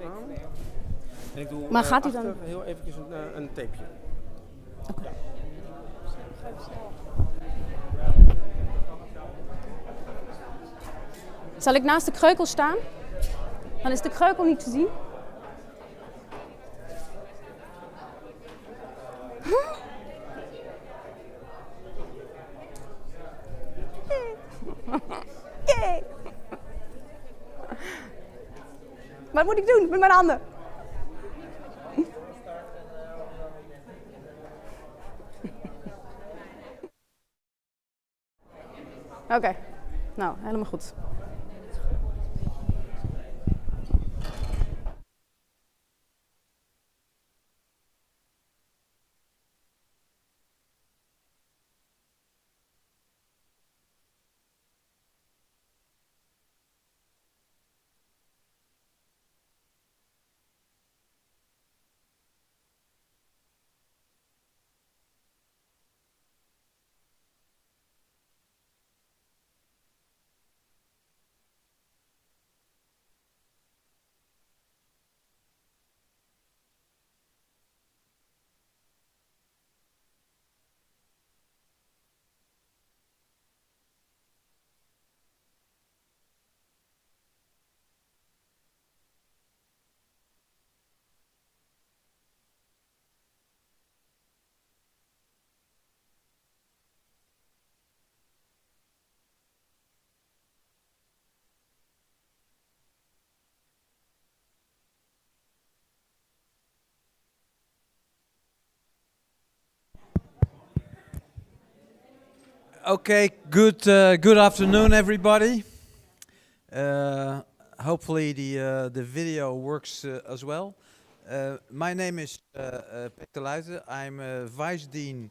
aan. En ik doe Maar gaat hij dan heel eventjes een tapeje. Okay. Ja. Zal ik naast de kreukel staan? Dan is de kreukel niet te zien. Yay. Wat moet ik doen met mijn handen? Oké, nou, helemaal goed. Okay, good afternoon, everybody. Hopefully the video works as well. My name is Peter Luijten. I'm Vice Dean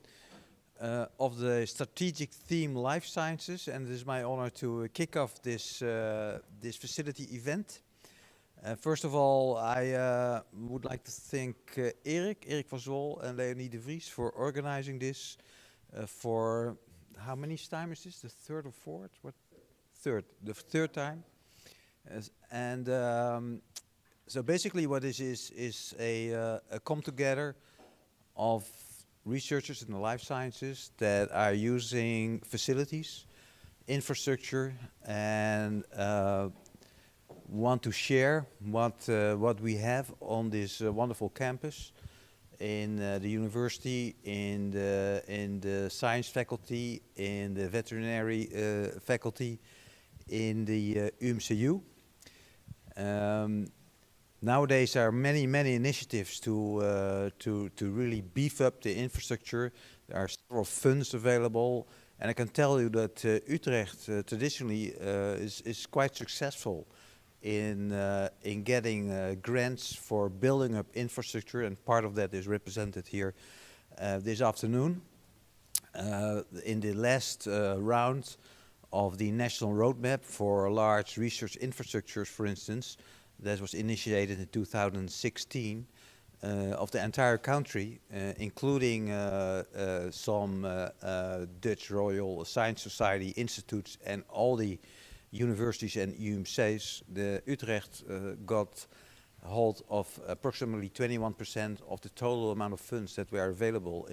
of the Strategic Theme Life Sciences, and it is my honor to kick off this facility event. First of all, I would like to thank Erik van Zwol and Leonie de Vries for organizing this for how many time is this? The third or fourth? What? Third. The third time. So basically what this is a come together of researchers in the life sciences that are using facilities, infrastructure, and want to share what we have on this wonderful campus in the university, in the science faculty, in the veterinary faculty, in the UMCU. Nowadays there are many initiatives to really beef up the infrastructure. There are several funds available, and I can tell you that Utrecht traditionally is quite successful in getting grants for building up infrastructure, and part of that is represented here this afternoon. In the last round of the national roadmap for large research infrastructures, for instance, that was initiated in 2016 of the entire country, including some Dutch Royal Science Society institutes and all the universities and UMC's. The Utrecht got hold of approximately 21% of the total amount of funds that were available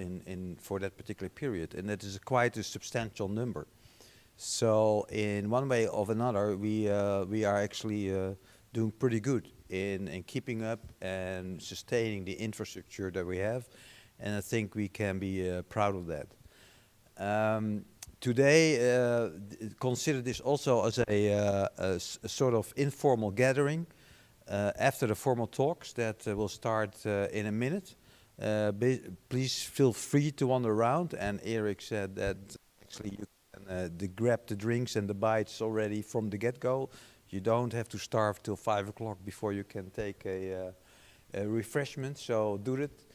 for that particular period, and that is quite a substantial number. So in one way or another, we are actually doing pretty good in keeping up and sustaining the infrastructure that we have, and I think we can be proud of that. Today, consider this also as a sort of informal gathering after the formal talks that will start in a minute. Please feel free to wander around, and Erik said that actually you can grab the drinks and the bites already from the get-go. You don't have to starve till 5 o'clock before you can take a refreshment, so do it.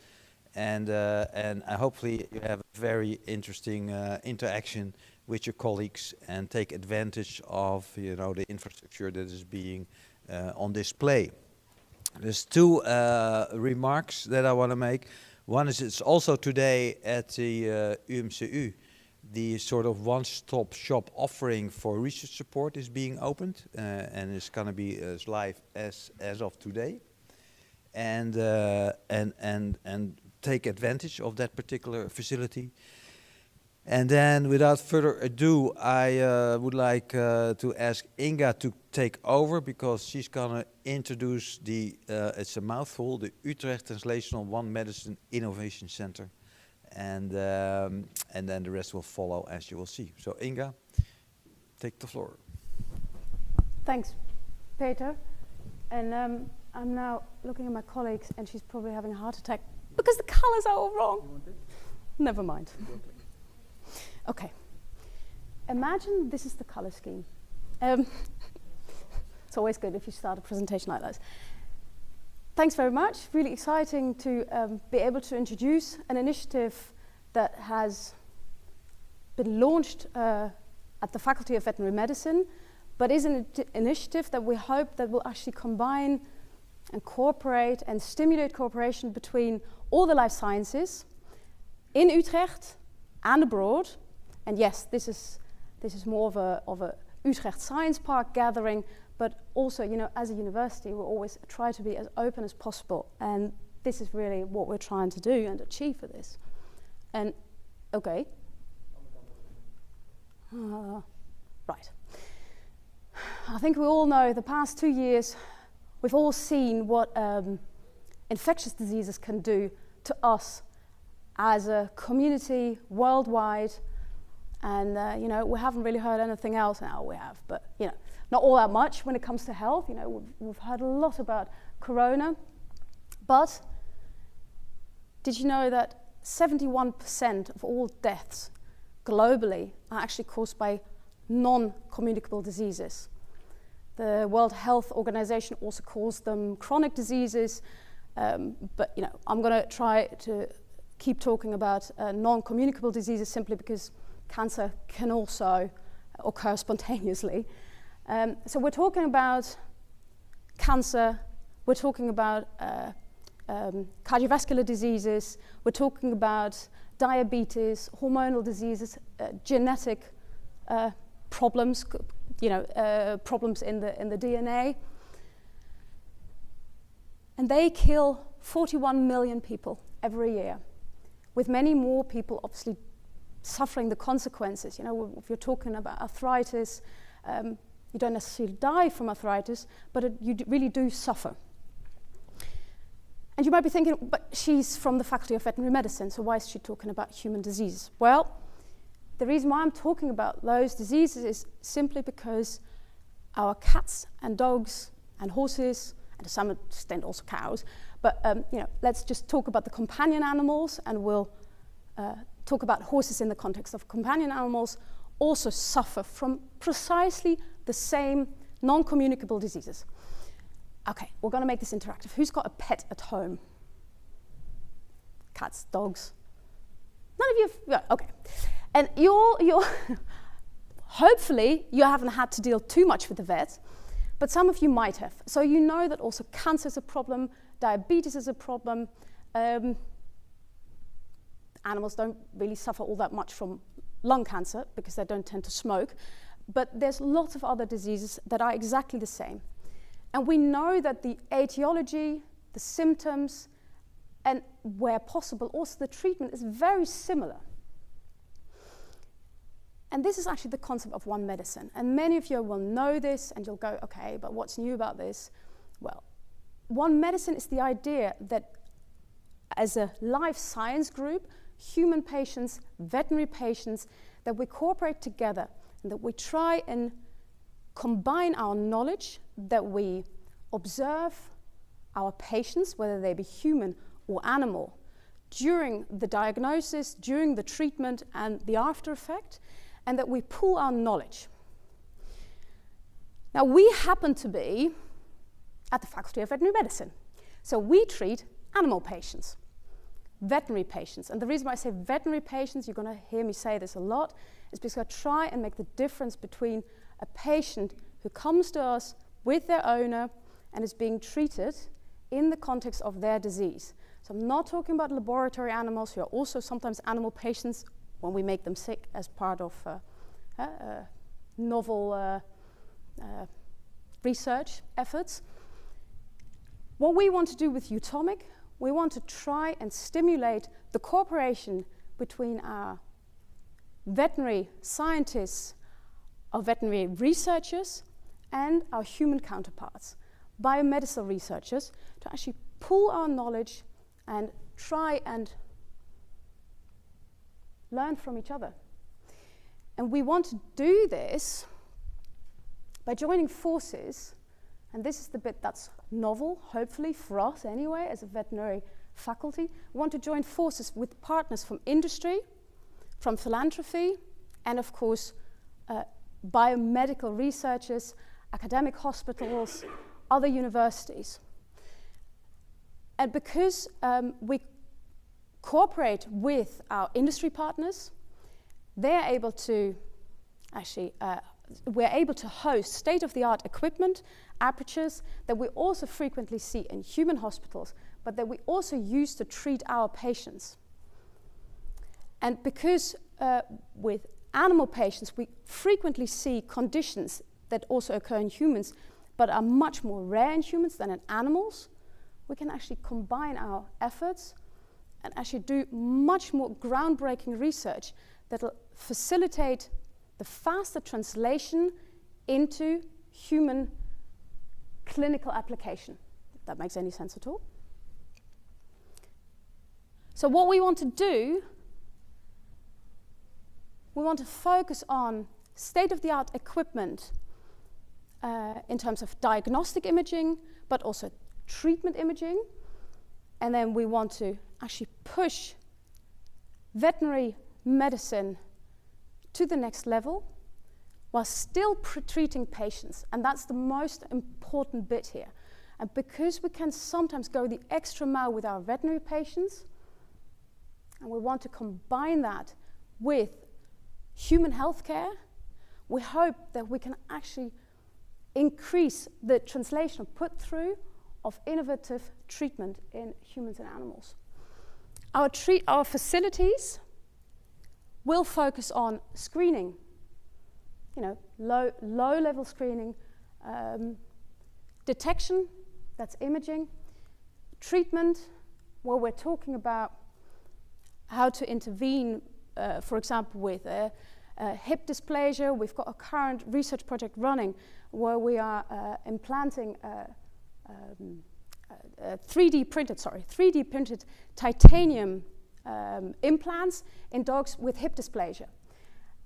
And hopefully you have a very interesting interaction with your colleagues and take advantage of the infrastructure that is being on display. There's two remarks that I want to make. One is it's also today at the UMCU, the sort of one-stop shop offering for research support is being opened and it's going to be as live as of today. and take advantage of that particular facility. And then, without further ado, I would like to ask Inga to take over, because she's gonna introduce the, it's a mouthful, the Utrecht Translational One Medicine Innovation Center. And then the rest will follow, as you will see. So Inga, take the floor. Thanks, Peter. And I'm now looking at my colleagues, and she's probably having a heart attack because the colors are all wrong. Never mind. Okay. Imagine this is the color scheme. It's always good if you start a presentation like this. Thanks very much. Really exciting to be able to introduce an initiative that has been launched at the Faculty of Veterinary Medicine, but is an initiative that we hope that will actually combine and cooperate and stimulate cooperation between all the life sciences in Utrecht and abroad. And yes, this is more of a Utrecht Science Park gathering, but also, you know, as a university, we always try to be as open as possible, and this is really what we're trying to do and achieve for this. And okay, right. I think we all know the past 2 years, we've all seen what infectious diseases can do to us as a community worldwide. And you know, we haven't really heard anything else. Now we have, but you know, not all that much when it comes to health. You know, we've heard a lot about corona, but did you know that 71% of all deaths globally are actually caused by non-communicable diseases? The World Health Organization also calls them chronic diseases, but you know, I'm going to try to keep talking about non-communicable diseases simply because cancer can also occur spontaneously. So we're talking about cancer, we're talking about cardiovascular diseases, we're talking about diabetes, hormonal diseases, genetic problems, you know, problems in the DNA. And they kill 41 million people every year, with many more people obviously suffering the consequences. You know, if you're talking about arthritis, you don't necessarily die from arthritis, but you really do suffer. And you might be thinking, but she's from the Faculty of Veterinary Medicine, so why is she talking about human disease? Well, the reason why I'm talking about those diseases is simply because our cats and dogs and horses, and to some extent also cows, but you know, let's just talk about the companion animals, and we'll talk about horses in the context of companion animals, also suffer from precisely the same non-communicable diseases. Okay, we're going to make this interactive. Who's got a pet at home? Cats, dogs? None of you have, yeah, okay. And you're hopefully you haven't had to deal too much with the vet, but some of you might have. So you know that also cancer is a problem, diabetes is a problem. Animals don't really suffer all that much from lung cancer because they don't tend to smoke, but there's lots of other diseases that are exactly the same. And we know that the etiology, the symptoms, and where possible, also the treatment is very similar. And this is actually the concept of one medicine. And many of you will know this, and you'll go, okay, but what's new about this? Well, one medicine is the idea that as a life science group, human patients, veterinary patients, that we cooperate together and that we try and combine our knowledge, that we observe our patients, whether they be human or animal, during the diagnosis, during the treatment and the after effect, and that we pool our knowledge. Now, we happen to be at the Faculty of Veterinary Medicine, so we treat animal patients, veterinary patients. And the reason why I say veterinary patients, you're going to hear me say this a lot, is because I try and make the difference between a patient who comes to us with their owner and is being treated in the context of their disease. So I'm not talking about laboratory animals who are also sometimes animal patients when we make them sick as part of novel research efforts. What we want to do with UTOMIC, we want to try and stimulate the cooperation between our veterinary scientists, our veterinary researchers, and our human counterparts, biomedical researchers, to actually pool our knowledge and try and learn from each other. And we want to do this by joining forces, and this is the bit that's novel, hopefully for us anyway, as a veterinary faculty. We want to join forces with partners from industry, from philanthropy, and of course, biomedical researchers, academic hospitals, other universities. And because we cooperate with our industry partners, they're able to actually, we're able to host state-of-the-art equipment, apertures that we also frequently see in human hospitals, but that we also use to treat our patients. And because with animal patients, we frequently see conditions that also occur in humans, but are much more rare in humans than in animals, we can actually combine our efforts and actually do much more groundbreaking research that will facilitate the faster translation into human clinical application, if that makes any sense at all. So what we want to do, we want to focus on state-of-the-art equipment in terms of diagnostic imaging, but also treatment imaging. And then we want to actually push veterinary medicine to the next level while still treating patients. And that's the most important bit here. And because we can sometimes go the extra mile with our veterinary patients, and we want to combine that with human healthcare, we hope that we can actually increase the translational put-through of innovative treatment in humans and animals. Our facilities will focus on screening, low-level screening, detection, that's imaging, treatment, where we're talking about how to intervene, for example, with hip dysplasia. We've got a current research project running where we are implanting 3D printed titanium implants in dogs with hip dysplasia.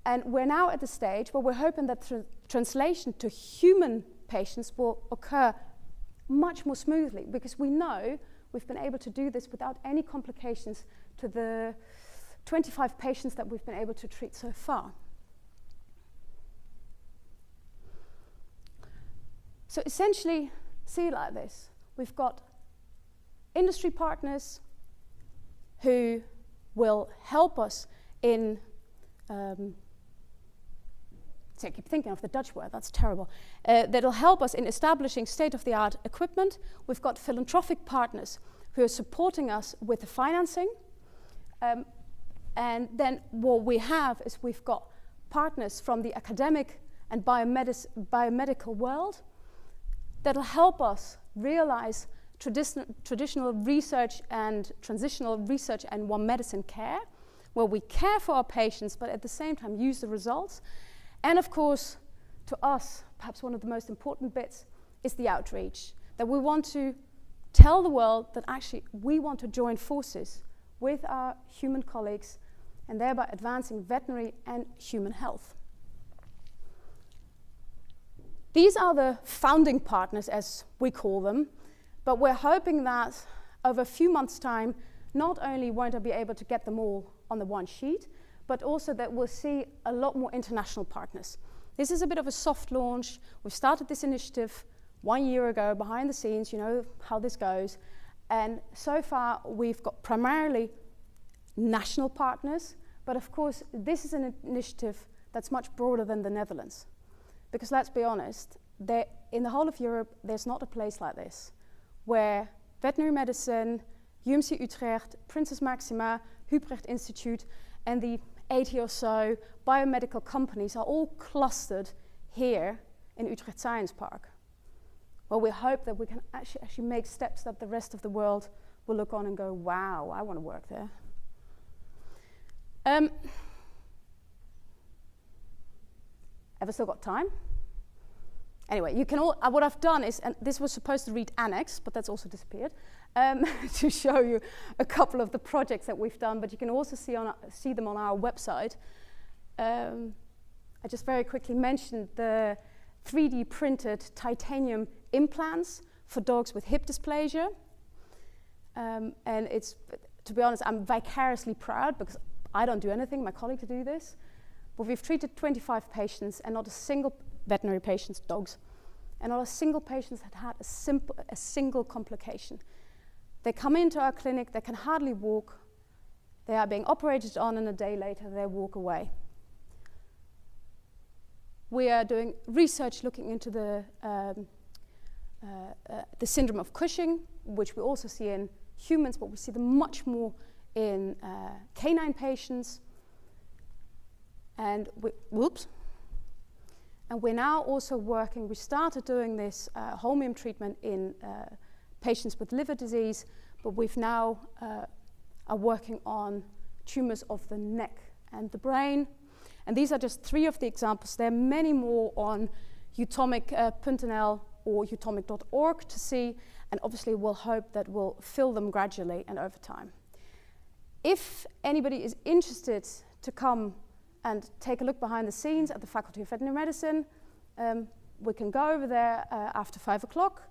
And we're now at the stage where we're hoping that translation to human patients will occur much more smoothly, because we know we've been able to do this without any complications to the 25 patients that we've been able to treat so far. So essentially, see it like this. We've got industry partners who will help us in, I keep thinking of the Dutch word, that's terrible, that'll help us in establishing state-of-the-art equipment. We've got philanthropic partners who are supporting us with the financing. And then what we have is we've got partners from the academic and biomedical world that'll help us realize traditional research and transitional research and one medicine care, where we care for our patients but at the same time use the results. And of course, to us, perhaps one of the most important bits is the outreach, that we want to tell the world that actually we want to join forces with our human colleagues and thereby advancing veterinary and human health. These are the founding partners, as we call them, but we're hoping that over a few months' time, not only won't I be able to get them all on the one sheet, but also that we'll see a lot more international partners. This is a bit of a soft launch. We've started this initiative 1 year ago behind the scenes, you know how this goes. And so far, we've got primarily national partners, but of course, this is an initiative that's much broader than the Netherlands. Because let's be honest, in the whole of Europe, there's not a place like this, where veterinary medicine, UMC Utrecht, Princess Maxima, Hubrecht Institute, and the 80 or so biomedical companies are all clustered here in Utrecht Science Park. Well, we hope that we can actually make steps that the rest of the world will look on and go, wow, I want to work there. Ever still got time? Anyway, you can all, what I've done is, and this was supposed to read annex, but that's also disappeared, to show you a couple of the projects that we've done, but you can also see them on our website. I just very quickly mentioned the 3D printed titanium implants for dogs with hip dysplasia. And it's, to be honest, I'm vicariously proud because I don't do anything, my colleagues do this. But we've treated 25 patients and not a single veterinary patients, dogs, and not a single patient had a single complication. They come into our clinic, they can hardly walk, they are being operated on, and a day later they walk away. We are doing research looking into the syndrome of Cushing, which we also see in humans, but we see them much more in canine patients. And we're now also working, we started doing this Holmium treatment in patients with liver disease, but we've now are working on tumors of the neck and the brain. And these are just 3 of the examples. There are many more on UTOMIC.nl or utomic.org to see, and obviously we'll hope that we'll fill them gradually and over time. If anybody is interested to come and take a look behind the scenes at the Faculty of Veterinary Medicine, we can go over there after 5 o'clock.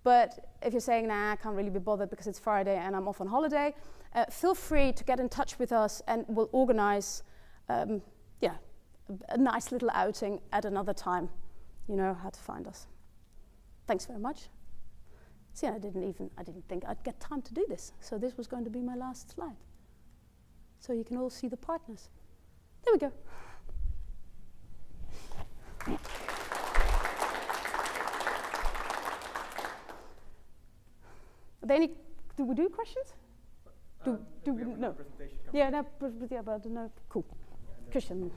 But if you're saying, nah, I can't really be bothered because it's Friday and I'm off on holiday, feel free to get in touch with us and we'll organize a nice little outing at another time. You know how to find us. Thanks very much. See, I didn't think I'd get time to do this. So this was going to be my last slide. So you can all see the partners. There we go. Are there any, do we do questions? Do we no? Yeah, no, but no, cool. Christian.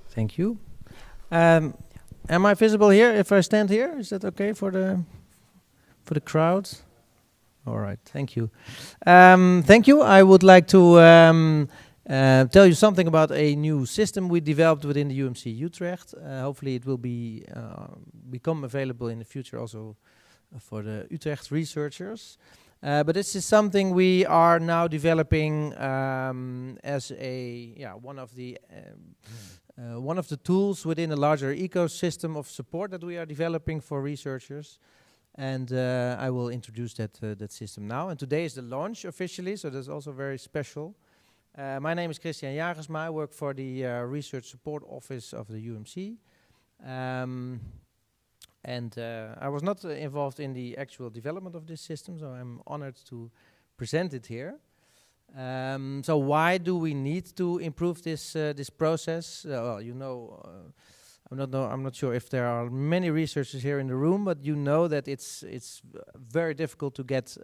Thank you. Am I visible here if I stand here? Is that okay for the crowd? All right, thank you. Thank you. I would like to tell you something about a new system we developed within the UMC Utrecht. Hopefully it will be become available in the future also for the Utrecht researchers. But this is something we are now developing as one of the tools within a larger ecosystem of support that we are developing for researchers. And I will introduce that system now. And today is the launch officially, so that's also very special. My name is Christian Jagersma. I work for the Research Support Office of the UMC. And I was not involved in the actual development of this system, so I'm honored to present it here. So why do we need to improve this process? Well, you know, I'm not sure if there are many researchers here in the room, but you know that it's very difficult to get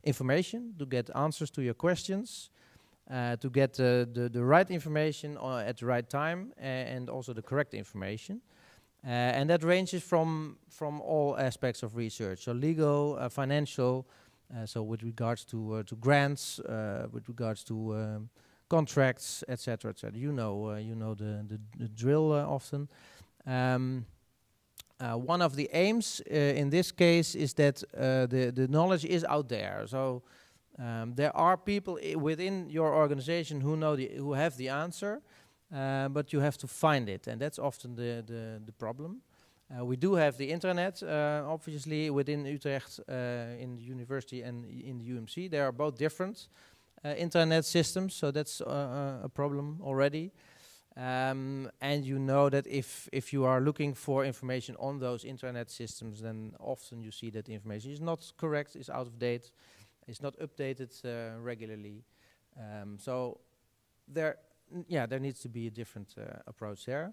information, to get answers to your questions, to get the right information at the right time, and also the correct information. And that ranges from all aspects of research, so legal, financial, so with regards to grants, with regards to contracts, etc., etc. You know the drill often. One of the aims in this case is that the knowledge is out there. So there are people within your organization who have the answer, but you have to find it, and that's often the problem. We do have the internet, obviously, within Utrecht, in the university and in the UMC. They are both different internet systems, so that's a problem already. And you know that if you are looking for information on those internet systems, then often you see that the information is not correct, is out of date, is not updated regularly. So there needs to be a different approach there.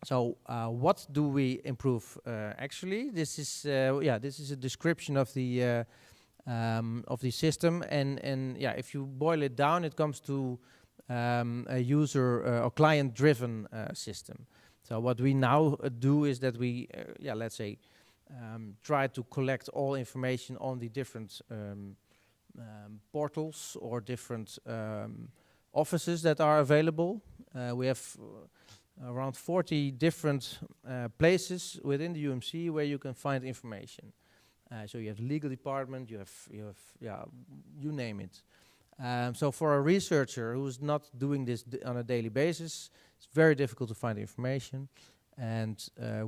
So what do we improve actually? This is a description of the system, and if you boil it down, it comes to a user or client-driven system. So what we now do is that we, let's say, try to collect all information on the different portals or different offices that are available. We have around 40 different places within the UMC where you can find information. So you have the legal department, you have you name it. So for a researcher who's not doing this on a daily basis, it's very difficult to find information. And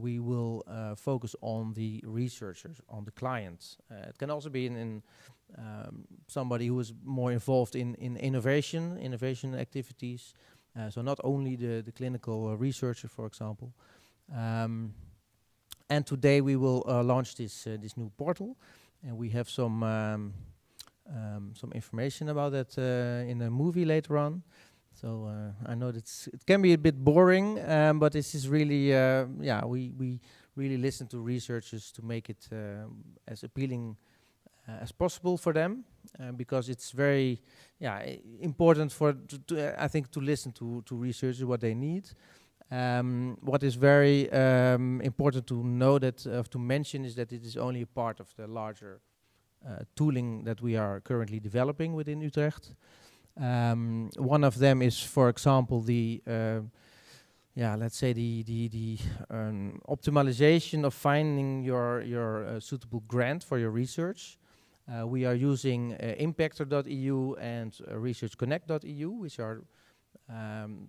we will focus on the researchers, on the clients. It can also be in somebody who is more involved in innovation activities. So not only the clinical researcher, for example. And today we will launch this new portal, and we have some information about that in a movie later on. So I know that it can be a bit boring, but this is really, we really listen to researchers to make it as appealing as possible for them, because it's very, important for I think to listen to researchers what they need. What is very important to know to mention is that it is only a part of the larger tooling that we are currently developing within Utrecht. One of them is, for example, the let's say the optimization of finding your suitable grant for your research. We are using impactor.eu and researchconnect.eu, which are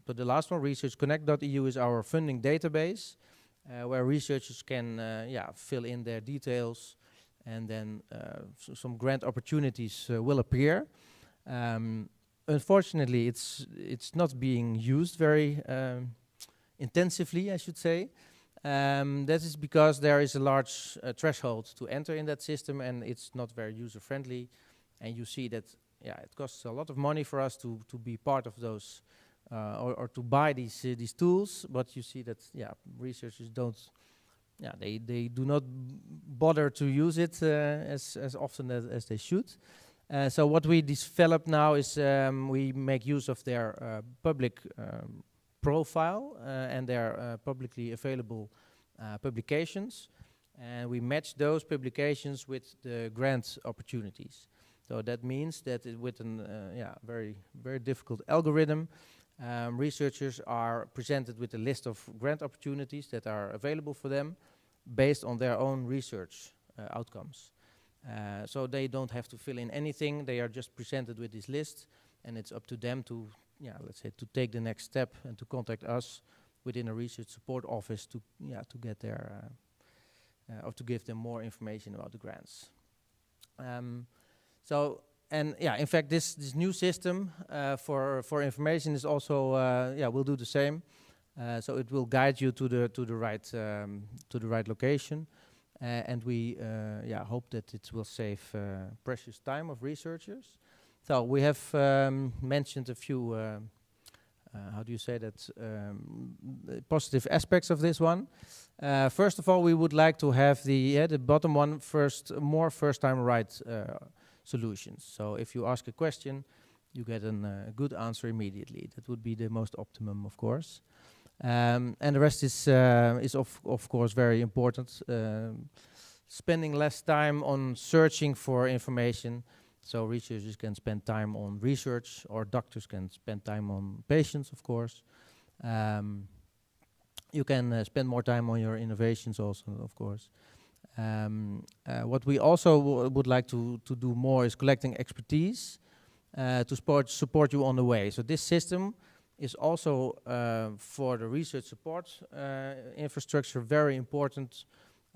but the last one, researchconnect.eu, is our funding database where researchers can fill in their details, and then some grant opportunities will appear. Unfortunately, it's not being used very intensively, I should say. That is because there is a large threshold to enter in that system, and it's not very user-friendly. And you see that, it costs a lot of money for us to be part of those or to buy these tools. But you see that, researchers don't. They do not bother to use it as often as they should. So what we develop now is we make use of their public profile and their publicly available publications, and we match those publications with the grant opportunities. So that means that with a very, very difficult algorithm, researchers are presented with a list of grant opportunities that are available for them based on their own research outcomes. So they don't have to fill in anything. They are just presented with this list, and it's up to them to, let's say, to take the next step and to contact us within a research support office to get their or to give them more information about the grants. In fact, this new system for information is also will do the same. So it will guide you to the right location. And we hope that it will save precious time of researchers. So we have mentioned a few, positive aspects of this one. First of all, we would like to have the bottom one more first-time right solutions. So if you ask a question, you get a good answer immediately. That would be the most optimum, of course. And the rest is of course very important. Spending less time on searching for information, so researchers can spend time on research, or doctors can spend time on patients, of course. You can spend more time on your innovations also, of course. What we also would like to do more is collecting expertise to support you on the way. So this system is also for the research support infrastructure very important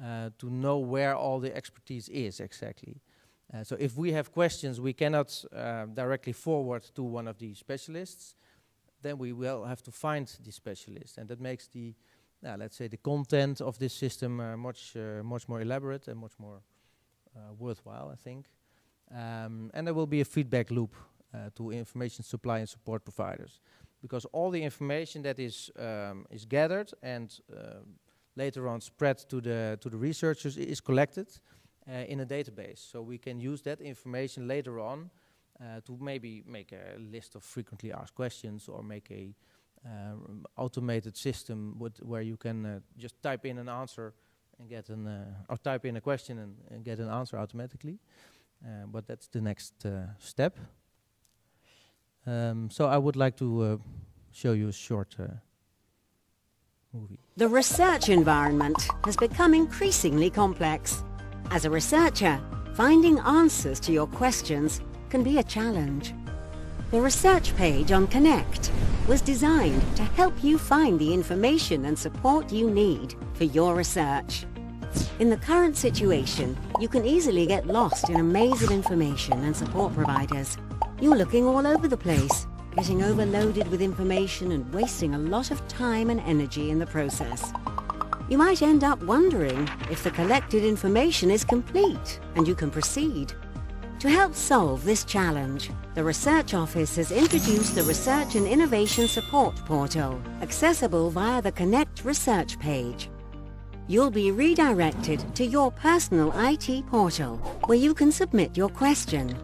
to know where all the expertise is exactly. So if we have questions we cannot directly forward to one of the specialists, then we will have to find the specialist, and that makes the let's say the content of this system much more elaborate and much more worthwhile, I think. And there will be a feedback loop to information supply and support providers, because all the information that is gathered and later on spread to the researchers is collected in a database. So we can use that information later on to maybe make a list of frequently asked questions or make a automated system where you can just type in an answer and get an or type in a question and get an answer automatically. But that's the next step. So I would like to show you a short movie. The research environment has become increasingly complex. As a researcher, finding answers to your questions can be a challenge. The research page on Connect was designed to help you find the information and support you need for your research. In the current situation, you can easily get lost in a maze of information and support providers. You're looking all over the place, getting overloaded with information and wasting a lot of time and energy in the process. You might end up wondering if the collected information is complete and you can proceed. To help solve this challenge, the Research Office has introduced the Research and Innovation Support Portal, accessible via the Connect research page. You'll be redirected to your personal IT portal, where you can submit your question.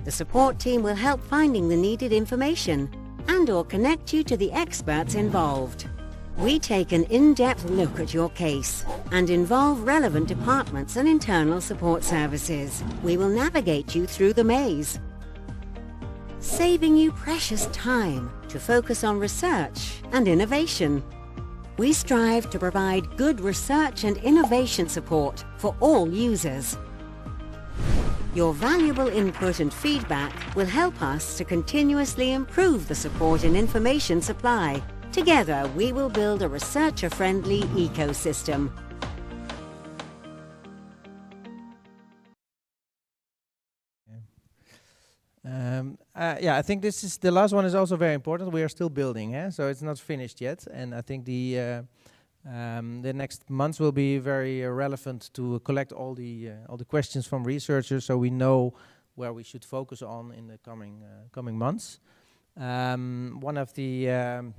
The support team will help finding the needed information and/or connect you to the experts involved. We take an in-depth look at your case and involve relevant departments and internal support services. We will navigate you through the maze, saving you precious time to focus on research and innovation. We strive to provide good research and innovation support for all users. Your valuable input and feedback will help us to continuously improve the support and information supply. Together, we will build a researcher-friendly ecosystem. Yeah, I think this is the last one is also very important. We are still building, so it's not finished yet. And I think the next months will be very relevant to collect all the questions from researchers, so we know where we should focus on in the coming months. One of the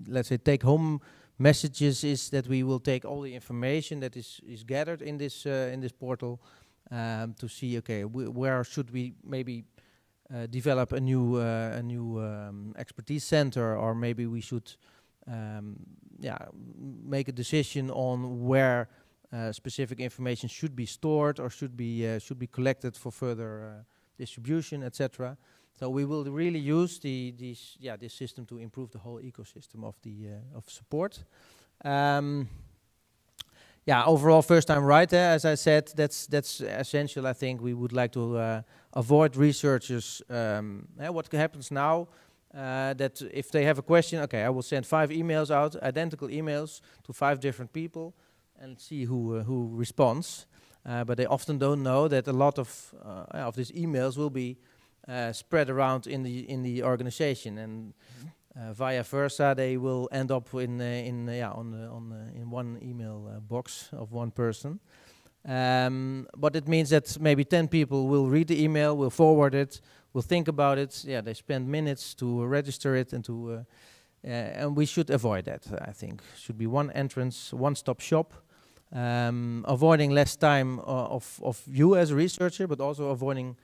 let's say take-home messages is that we will take all the information that is gathered in this portal to see, okay, where should we maybe develop a new expertise center, or maybe we should make a decision on where specific information should be stored or should be collected for further distribution, etc. So we will really use this system to improve the whole ecosystem of support. Overall first time right, as I said, that's essential. I think we would like to avoid researchers. What happens now, that if they have a question, okay, I will send 5 emails out, identical emails to 5 different people, and see who responds. But they often don't know that a lot of these emails will be spread around in the organization, and via versa, they will end up in one email box of one person. But it means that maybe 10 people will read the email, will forward it, will think about it. Yeah, they spend minutes to register it and we should avoid that. I think should be one entrance, one-stop shop, avoiding less time of you as a researcher, but also avoiding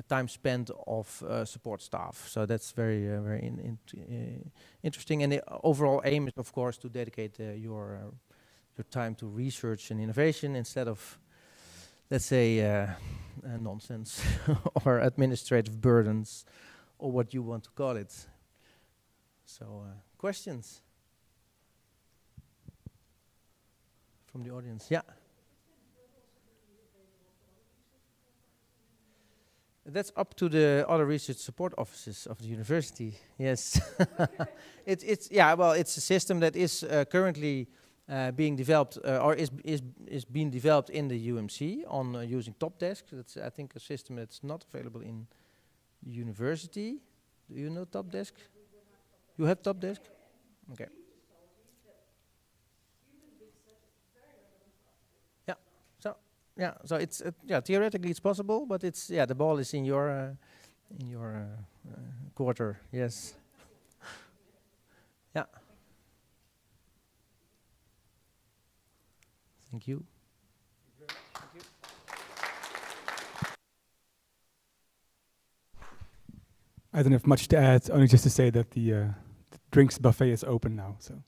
time spent of support staff. So that's very interesting. And the overall aim is, of course, to dedicate your time to research and innovation instead of, let's say, nonsense or administrative burdens, or what you want to call it. So, questions from the audience? Yeah. That's up to the other research support offices of the university. Yes, it's a system that is currently being developed or is being developed in the UMC on using TopDesk. That's, I think, a system that's not available in the university. Do you know TopDesk? You have TopDesk? Okay. Yeah, so it's theoretically it's possible, but it's the ball is in your quarter. Yes. Yeah. Thank you. Thank you. I don't have much to add, only just to say that the drinks buffet is open now. So.